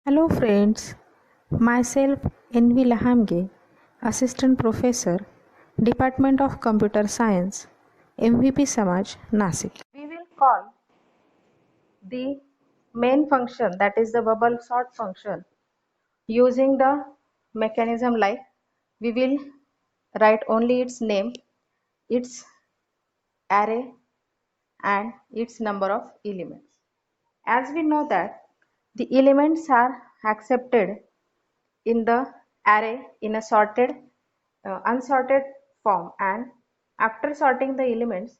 Hello friends, myself Envy Lahamge, Assistant Professor, Department of Computer Science, MVP Samaj, Nasik. We will call the main function, that is the bubble sort function, using the mechanism like we will write only its name, its array and its number of elements. As we know that the elements are accepted in the array in a unsorted form, and after sorting the elements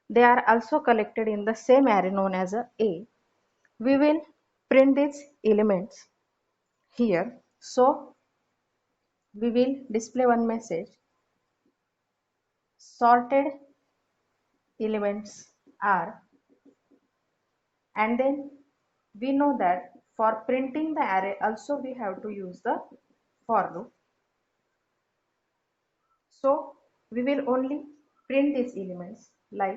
they are also collected in the same array known as a. We will print these elements here, so we will display one message: sorted elements are. And then we know that for printing the array also we have to use the for loop. So we will only print these elements like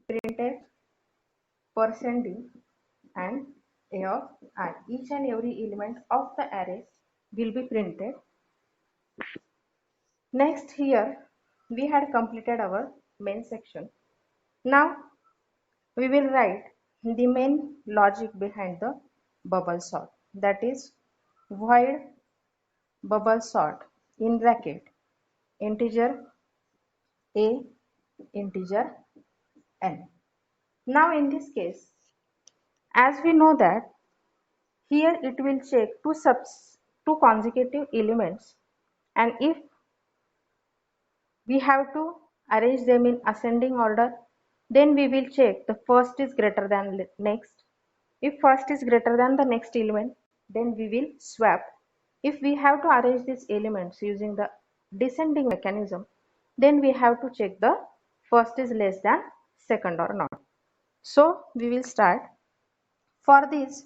printed %d and a of I. Each and every element of the array will be printed. Next, here we had completed our main section. Now we will write the main logic behind the bubble sort, that is void bubble sort in bracket integer a integer n. Now in this case, as we know that here it will check two consecutive elements, and if we have to arrange them in ascending order, then we will check the first is greater than next. If first is greater than the next element, then we will swap. If we have to arrange these elements using the descending mechanism, then we have to check the first is less than second or not. So we will start. For this,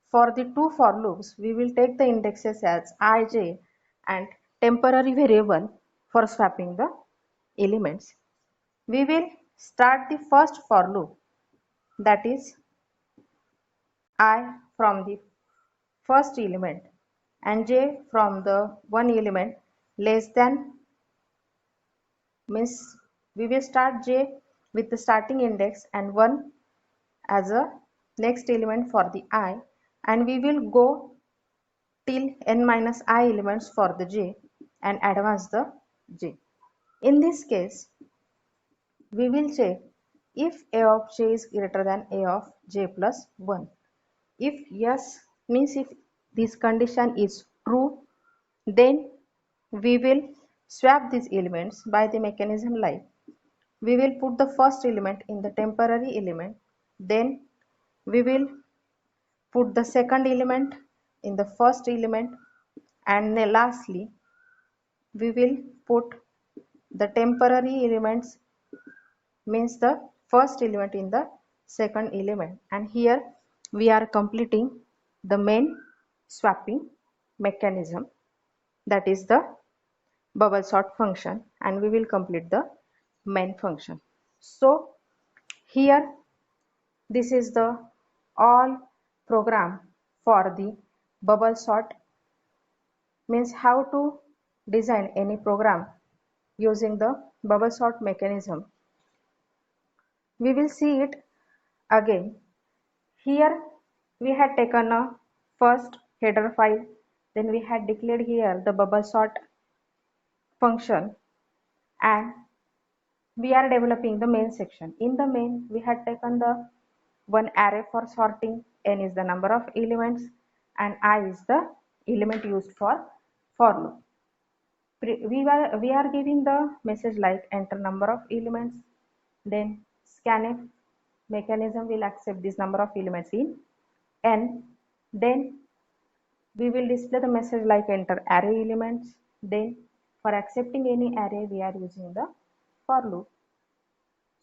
for the two for loops, we will take the indexes as ij and temporary variable for swapping the elements. We will start the first for loop, that is I from the first element and j from the one element less than, means we will start j with the starting index and 1 as a next element for the I, and we will go till n minus I elements for the j and advance the j. In this case, we will check if a of j is greater than a of j plus 1. If yes, means if this condition is true, then we will swap these elements by the mechanism like we will put the first element in the temporary element, then we will put the second element in the first element, and lastly we will put the temporary elements, means the first element in the second element, and here we are completing the main swapping mechanism, that is the bubble sort function, and we will complete the main function. So here this is the all program for the bubble sort, means how to design any program using the bubble sort mechanism. We will see it again. Here we had taken a first header file, then we had declared here the bubble sort function, and we are developing the main section. In the main, we had taken the one array for sorting, n is the number of elements and I is the element used for loop. We are giving the message like enter number of elements, then scanf mechanism will accept this number of elements in n, then we will display the message like enter array elements, then for accepting any array we are using the for loop.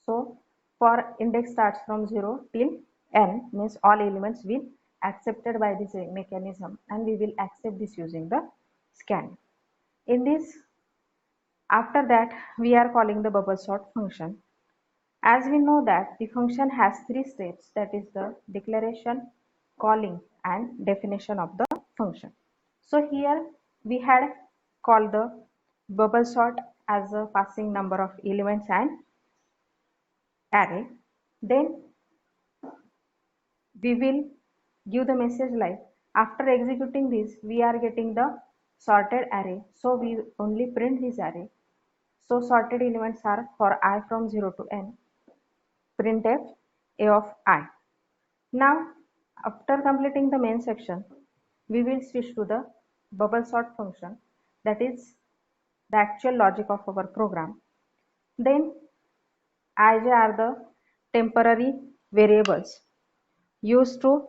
So for index starts from 0 till n, means all elements will accepted by this mechanism, and we will accept this using the scan. In this, after that we are calling the bubble sort function. As we know that the function has three steps, that is the declaration, calling and definition of the function. So here we had called the bubble sort as a passing number of elements and array. Then we will give the message like after executing this we are getting the sorted array, so we only print this array. So sorted elements are for I from 0 to n, printf a of I. Now after completing the main section we will switch to the bubble sort function, that is the actual logic of our program. Then ij are the temporary variables used to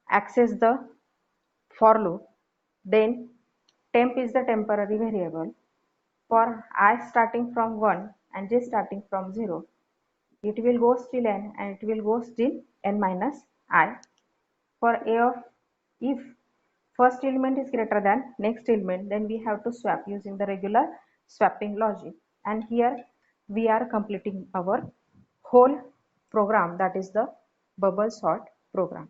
access the for loop. Then temp is the temporary variable. For I starting from 1 and j starting from 0, it will go till n and it will go till n minus I. For a of if first element is greater than next element, then we have to swap using the regular swapping logic. And here we are completing our whole program, that is the bubble sort program.